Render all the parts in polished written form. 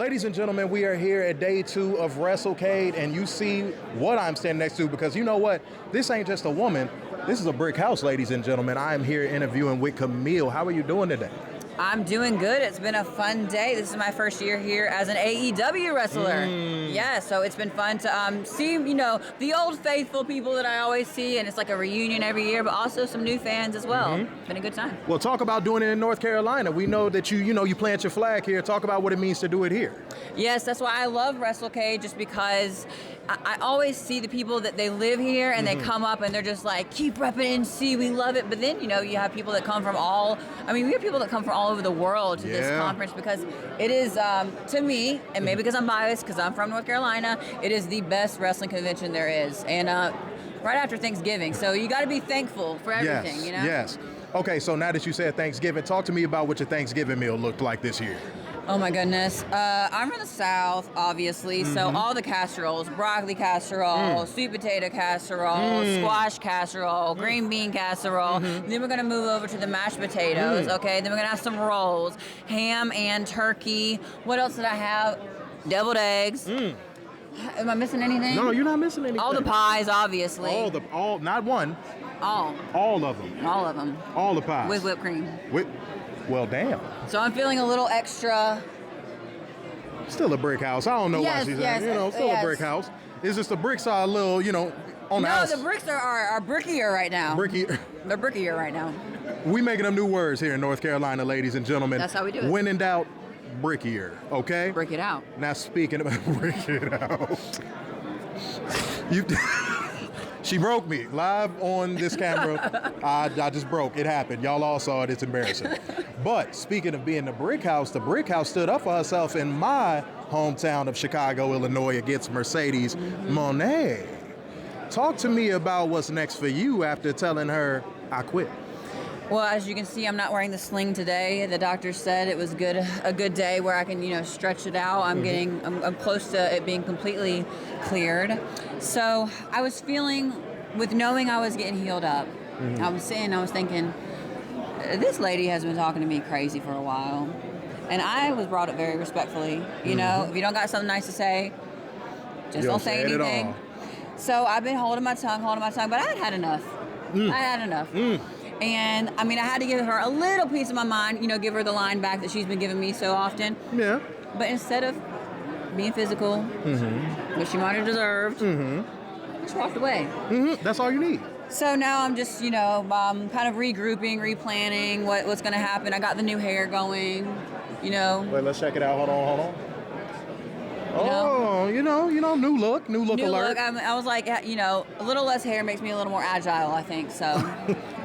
ladies and gentlemen, we are here at day 2 of WrestleCade, and you see what I'm standing next to, because you know what? This ain't just a woman. This is a brick house, ladies and gentlemen. I am here interviewing with Kamille. How are you doing today? I'm doing good. It's been a fun day. This is my first year here as an AEW wrestler. Yeah, so it's been fun to see, you know, the old faithful people that I always see, and it's like a reunion every year, but also some new fans as well. It's been a good time. Well, talk about doing it in North Carolina. We know that you plant your flag here. Talk about what it means to do it here. Yes, that's why I love WrestleCade, just because I always see the people that they live here and they come up and they're just like, keep repping NC, we love it. But then, you know, you have people that come from we have people that come from all over the world to this conference, because it is, to me, and maybe because I'm biased, because I'm from North Carolina, it is the best wrestling convention there is. And right after Thanksgiving. So you got to be thankful for everything, you know? Yes. Okay, so now that you said Thanksgiving, talk to me about what your Thanksgiving meal looked like this year. Oh my goodness. I'm from the South, obviously, so all the casseroles, broccoli casserole, sweet potato casserole, squash casserole, green bean casserole. Then we're gonna move over to the mashed potatoes, okay? Then we're gonna have some rolls, ham and turkey. What else did I have? Deviled eggs. Am I missing anything? No, you're not missing anything. All the pies, obviously. Not one. All of them. All of them. All the pies. With whipped cream. Well, damn. So I'm feeling a little extra. Still a brick house. I don't know why she's saying, still a brick house. It's just the bricks are a little, on the house. No, the bricks are brickier right now. They're brickier right now. We making them new words here in North Carolina, ladies and gentlemen. That's how we do it. When in doubt, brickier, okay? Brick it out. Now speaking about brick it out. She broke me live on this camera. I just broke. It happened. Y'all all saw it. It's embarrassing. But speaking of being the brick house stood up for herself in my hometown of Chicago, Illinois, against Mercedes Mone. Talk to me about what's next for you after telling her I quit. Well, as you can see, I'm not wearing the sling today. The doctor said it was a good day where I can, stretch it out. I'm close to it being completely cleared. So I was feeling, with knowing I was getting healed up, I was thinking, this lady has been talking to me crazy for a while. And I was brought up very respectfully. You know, if you don't got something nice to say, just don't say anything. So I've been holding my tongue, but I had enough. I had enough. And I had to give her a little piece of my mind, give her the line back that she's been giving me so often. Yeah. But instead of being physical, which she might have deserved, I just walked away. That's all you need. So now I'm just, kind of regrouping, replanning what's going to happen. I got the new hair going, Wait, let's check it out. Hold on. New look alert. I was like, a little less hair makes me a little more agile, I think, so.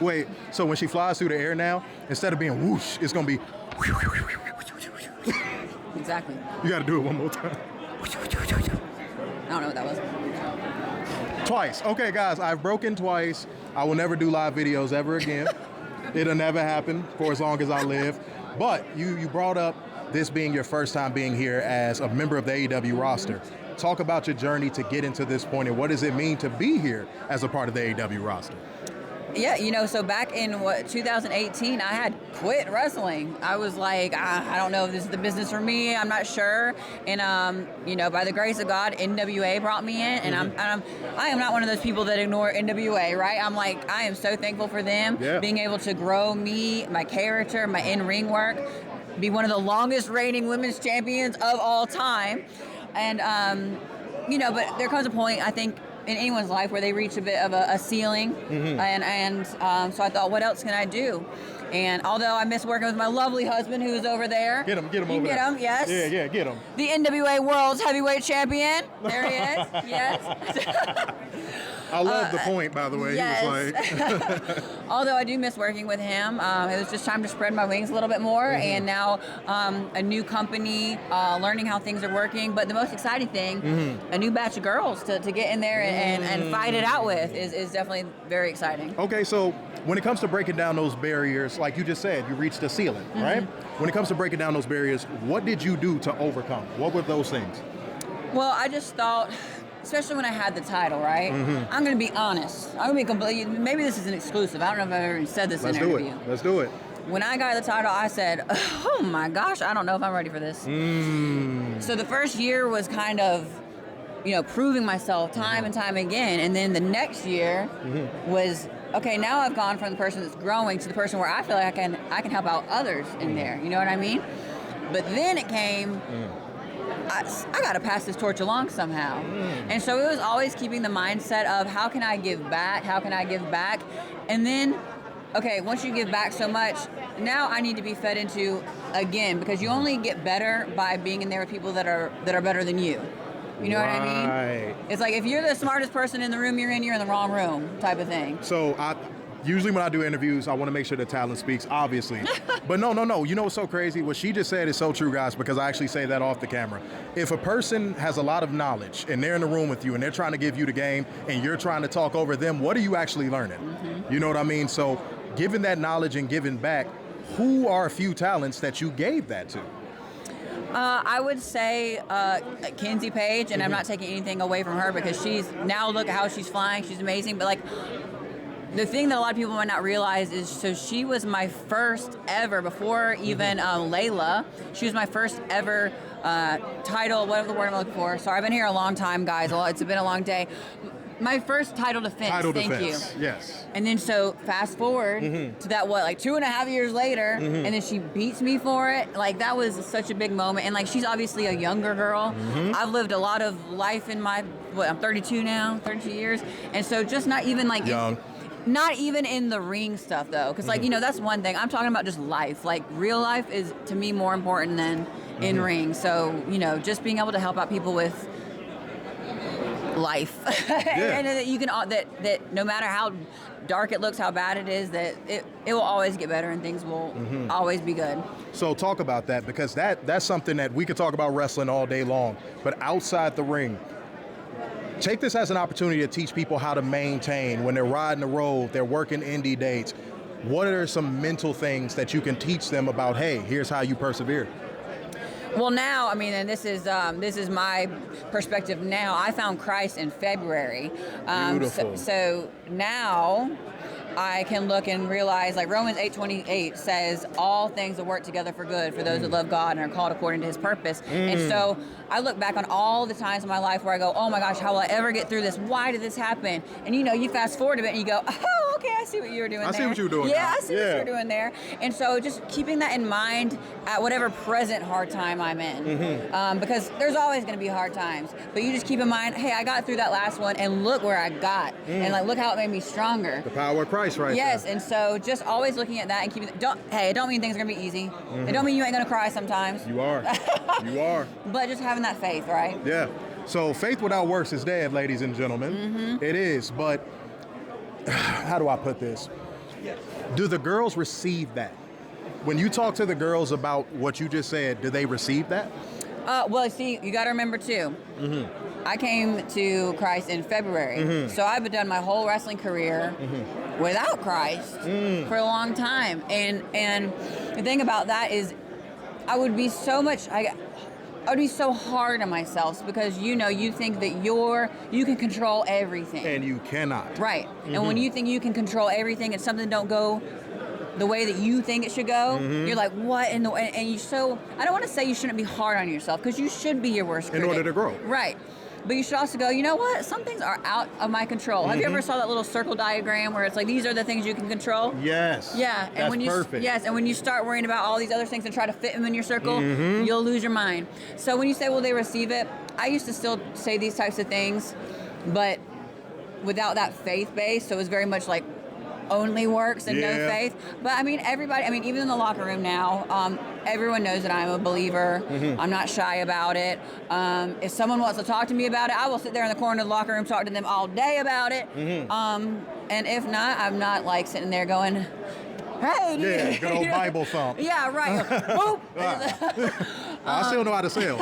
Wait, so when she flies through the air now, instead of being whoosh, it's going to be... Exactly. You got to do it one more time. I don't know what that was. Twice. Okay, guys, I've broken twice. I will never do live videos ever again. It'll never happen for as long as I live. But you brought up this being your first time being here as a member of the AEW roster. Talk about your journey to get into this point, and what does it mean to be here as a part of the AEW roster? Yeah, so back in 2018, I had quit wrestling. I was like, I don't know if this is the business for me. I'm not sure. And by the grace of God, NWA brought me in, and I am not one of those people that ignore NWA, right? I'm like, I am so thankful for them being able to grow me, my character, my in-ring work, be one of the longest reigning women's champions of all time. And but there comes a point, I think, in anyone's life where they reach a bit of a ceiling, and so I thought, what else can I do? And although I miss working with my lovely husband who's over there, get him over there. Get him, yes. Yeah, get him. The NWA World's Heavyweight Champion. There he is. Yes. I love the point, by the way. Yes. He was like. Although I do miss working with him, it was just time to spread my wings a little bit more, and now a new company, learning how things are working. But the most exciting thing, a new batch of girls to get in there and fight it out with is definitely very exciting. Okay, so when it comes to breaking down those barriers, like you just said, you reached a ceiling, right? When it comes to breaking down those barriers, what did you do to overcome? What were those things? Well, I just thought, especially when I had the title, right? I'm going to be honest. I'm going to be completely, maybe this is an exclusive. I don't know if I've ever said this in an interview. Let's do it. when I got the title, I said, oh my gosh, I don't know if I'm ready for this. So the first year was kind of, proving myself time and time again. And then the next year was, okay, now I've gone from the person that's growing to the person where I feel like I can help out others in there. You know what I mean? But then it came, I got to pass this torch along somehow. And so it was always keeping the mindset of how can I give back? How can I give back? And then, okay, once you give back so much, now I need to be fed into again, because you only get better by being in there with people that are better than you. You know what I mean? It's like if you're the smartest person in the room you're in the wrong room type of thing. So usually when I do interviews, I want to make sure the talent speaks, obviously. But no. You know what's so crazy? What she just said is so true, guys, because I actually say that off the camera. If a person has a lot of knowledge and they're in the room with you and they're trying to give you the game and you're trying to talk over them, what are you actually learning? You know what I mean? So giving that knowledge and giving back, who are a few talents that you gave that to? I would say Kenzie Page, and I'm not taking anything away from her because now look at how she's flying. She's amazing. But like the thing that a lot of people might not realize is, so she was my first ever, before even Layla, she was my first ever title, whatever the word I'm looking for. Sorry, I've been here a long time, guys. It's been a long day. My first title defense. Thank you. Yes. And then so fast forward to that, 2.5 years later, and then she beats me for it. Like, that was such a big moment. And like, she's obviously a younger girl. I've lived a lot of life in I'm 32 now, 32 years. And so just not even like young. Not even in the ring stuff though, because like that's one thing. I'm talking about just life. Like, real life is to me more important than in ring. So just being able to help out people with life, and that you can that no matter how dark it looks, how bad it is, that it will always get better and things will always be good. So talk about that, because that's something that we could talk about wrestling all day long, but outside the ring, take this as an opportunity to teach people how to maintain when they're riding the road, they're working indie dates. What are some mental things that you can teach them about, hey, here's how you persevere? Well, now, I mean, and this is my perspective now. I found Christ in February. Beautiful. So now I can look and realize, like Romans 8:28 says, all things will work together for good for those that love God and are called according to his purpose. And so I look back on all the times in my life where I go, oh my gosh, how will I ever get through this? Why did this happen? And you fast forward a bit and you go, oh, okay, I see what you were doing there. I see what you were doing. Yeah, I see what you were doing there. And so just keeping that in mind at whatever present hard time I'm in. Because there's always going to be hard times. But you just keep in mind, hey, I got through that last one and look where I got. And like, look how it made me stronger. The power of Christ right Yes, there. and so just always looking at that and keeping, it don't mean things are going to be easy. It don't mean you ain't going to cry sometimes. You are. You are. But just having that faith, right? Yeah. So faith without works is dead, ladies and gentlemen. It is, but how do I put this? Do the girls receive that? When you talk to the girls about what you just said, do they receive that? Well, see, you got to remember too, I came to Christ in February. So I've done my whole wrestling career without Christ for a long time. And the thing about that is I would be so hard on myself because you think that you can control everything. And you cannot. Right. And when you think you can control everything and something don't go the way that you think it should go, you're like, what in the way? And I don't want to say you shouldn't be hard on yourself, because you should be your worst critic. In order to grow. Right. But you should also go, you know what? Some things are out of my control. Have you ever saw that little circle diagram where it's like, these are the things you can control? Yes. Yeah. And That's when perfect. Yes. And when you start worrying about all these other things and try to fit them in your circle, you'll lose your mind. So when you say, will they receive it? I used to still say these types of things, but without that faith base. So it was very much like only works and no faith. But I mean, everybody, even in the locker room now, everyone knows that I'm a believer. I'm not shy about it. If someone wants to talk to me about it, I will sit there in the corner of the locker room, talk to them all day about it. And if not, I'm not like sitting there going, hey. Yeah, good old Bible thump. Yeah, right. Boop. I still know how to sail.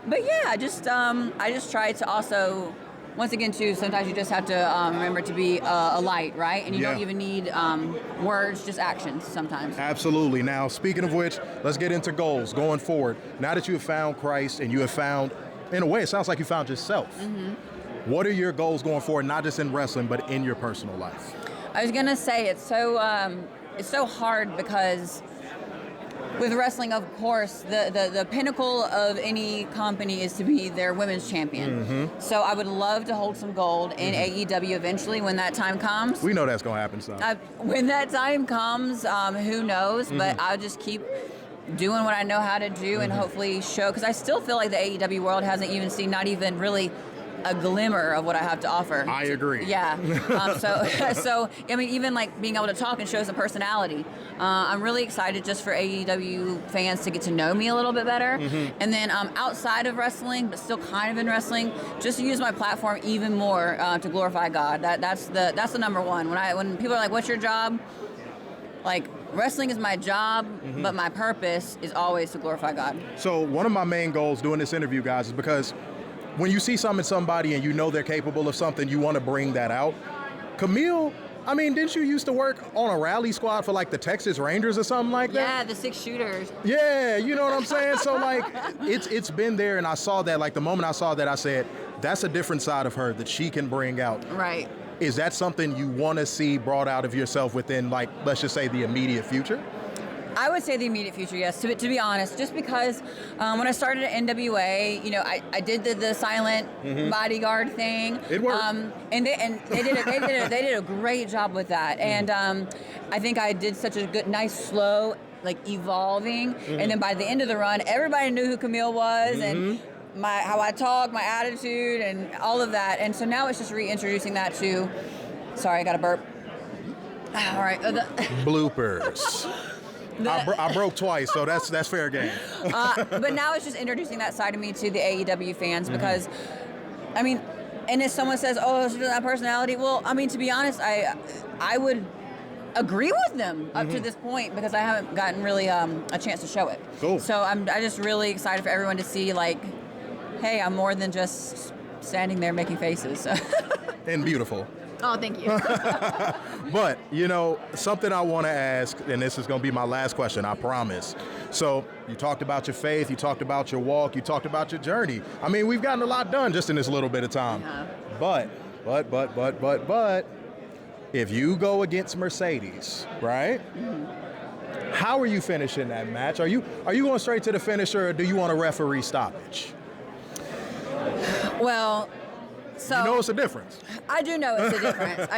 But yeah, I just try to also, once again, too, sometimes you just have to remember to be a light, right? And you don't even need words, just actions sometimes. Absolutely. Now, speaking of which, let's get into goals going forward. Now that you have found Christ and you have found, in a way, it sounds like you found yourself. What are your goals going forward, not just in wrestling, but in your personal life? I was going to say, it's so it's so hard because with wrestling, of course, the pinnacle of any company is to be their women's champion. So I would love to hold some gold in AEW eventually when that time comes. We know that's going to happen, so. When that time comes, who knows? But I'll just keep doing what I know how to do and hopefully show, because I still feel like the AEW world hasn't even seen, not even really a glimmer of what I have to offer. I agree. Yeah. So I mean, even like being able to talk and show some personality. I'm really excited just for AEW fans to get to know me a little bit better. And then outside of wrestling, but still kind of in wrestling, just to use my platform even more to glorify God. That's the number one. When people are like, "What's your job?" Like, wrestling is my job, but my purpose is always to glorify God. So one of my main goals doing this interview, guys, is because when you see something in somebody and you know they're capable of something, you want to bring that out. Kamille, I mean, didn't you used to work on a rally squad for like the Texas Rangers or something like that? Yeah, the 6 shooters. Yeah, you know what I'm saying? So like, it's been there, and I saw that, like the moment I saw that, I said, that's a different side of her that she can bring out. Right. Is that something you want to see brought out of yourself within, like, let's just say the immediate future? I would say the immediate future, yes. To be honest, just because when I started at NWA, you know, I did the silent bodyguard thing. It worked. And they did a great job with that. And I think I did such a good, nice, slow, like evolving. And then by the end of the run, everybody knew who Kamille was and how I talk, my attitude, and all of that. And so now it's just reintroducing that to. Sorry, I got a burp. All right. Bloopers. I broke twice, so that's fair game. But now it's just introducing that side of me to the AEW fans because, I mean, and if someone says, "Oh, she doesn't have personality," well, I mean, to be honest, I would agree with them up to this point because I haven't gotten really a chance to show it. Cool. So I'm just really excited for everyone to see, like, hey, I'm more than just standing there making faces. And beautiful. Oh, thank you. But, you know, something I want to ask, and this is going to be my last question, I promise. So you talked about your faith, you talked about your walk, you talked about your journey. I mean, we've gotten a lot done just in this little bit of time. But, if you go against Mercedes, right? How are you finishing that match? Are you going straight to the finisher, or do you want a referee stoppage? Well, so... You know it's a difference. I do know it's a difference.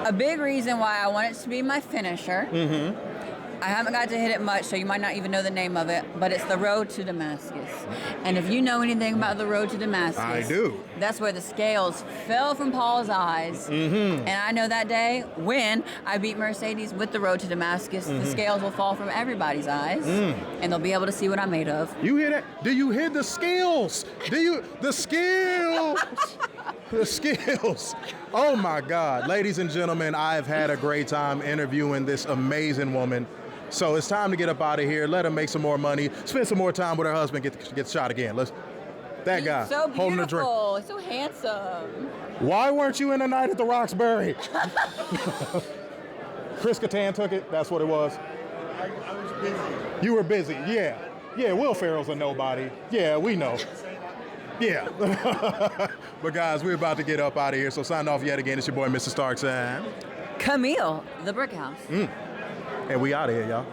A big reason why I want it to be my finisher, I haven't got to hit it much, so you might not even know the name of it, but it's the Road to Damascus. And if you know anything about the Road to Damascus, I do. That's where the scales fell from Paul's eyes. And I know that day when I beat Mercedes with the Road to Damascus, the scales will fall from everybody's eyes, and they'll be able to see what I'm made of. You hear that? Do you hear the scales? The scales? The skills. Oh my God. Ladies and gentlemen, I've had a great time interviewing this amazing woman. So it's time to get up out of here. Let her make some more money. Spend some more time with her husband. Get shot again. That guy so holding a drink. He's so handsome. Why weren't you in the night at the Roxbury? Chris Kattan took it. That's what it was. I was busy. You were busy. Yeah. Yeah, Will Ferrell's a nobody. Yeah, we know. Yeah. But guys, we're about to get up out of here. So sign off yet again. It's your boy, Mr. Starks, and Kamille, the Brickhouse. And we out of here, y'all.